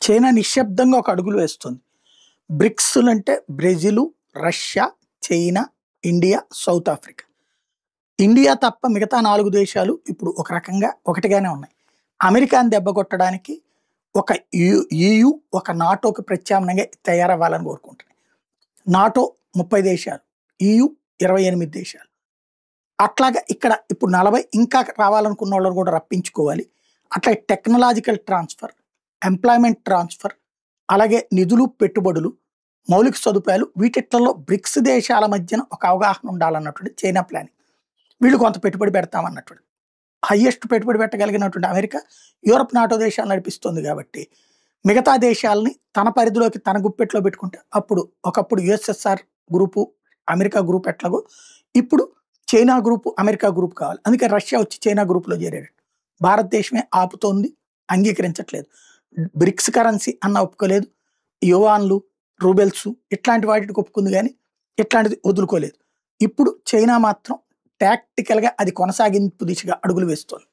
China నిశ్శబ్దంగా ఒక అడుగులు వేస్తుంది. బ్రిక్స్‌లు అంటే Brazil, Russia, China, India, south Africa. India తప్ప మిగతా 4 దేశాలు ఇప్పుడు ఒక రకంగా ఒకటిగానే ఉన్నాయి. అమెరికాని దెబ్బకొట్టడానికి ఒక EU, ఒక నాటోకి ప్రత్యామ్నాయంగా తయారవ్వాలని కోరుకుంటున్నాయి. నాటో 30 దేశాలు, EU 28 దేశాలు. అట్లాగా ఇక్కడ ఇప్పుడు 40 ఇంకా రావాలనుకున్నోళ్ళని కూడా రప్పించుకోవాలి. అట్లా టెక్నాలజికల్ ట్రాన్స్‌ఫర్, ఎంప్లాయ్‌మెంట్ ట్రాన్స్‌ఫర్, అలాగే నిధులు, పెట్టుబడులు, మౌలిక సదుపాయాలు వీటిట్లలో బ్రిక్స్ దేశాల మధ్యన ఒక అవగాహన ఉండాలన్నటువంటి చైనా ప్లానింగ్. వీళ్ళు కొంత పెట్టుబడి పెడతామన్నటువంటి. హైయెస్ట్ పెట్టుబడి పెట్టగలిగినటువంటి అమెరికా, యూరప్, నాటో దేశాలు నడిపిస్తుంది కాబట్టి మిగతా దేశాలని తన పరిధిలోకి తన గుప్పెట్లో పెట్టుకుంటే అప్పుడు ఒకప్పుడు యుఎస్ఎస్ఆర్ గ్రూపు, అమెరికా గ్రూప్ ఎట్లాగో ఇప్పుడు చైనా గ్రూపు, అమెరికా గ్రూప్ కావాలి. అందుకే రష్యా వచ్చి చైనా గ్రూప్‌లో చేరాడు. భారతదేశమే ఆపుతోంది, అంగీకరించట్లేదు. బ్రిక్స్ కరెన్సీ అన్న ఒప్పుకోలేదు. యువాన్లు, రూబెల్స్ ఇట్లాంటి వాటికి ఒప్పుకుంది కానీ ఇట్లాంటిది వదులుకోలేదు. ఇప్పుడు చైనా మాత్రం టాక్టికల్‌గా అది కొనసాగింపు దిశగా అడుగులు వేస్తోంది.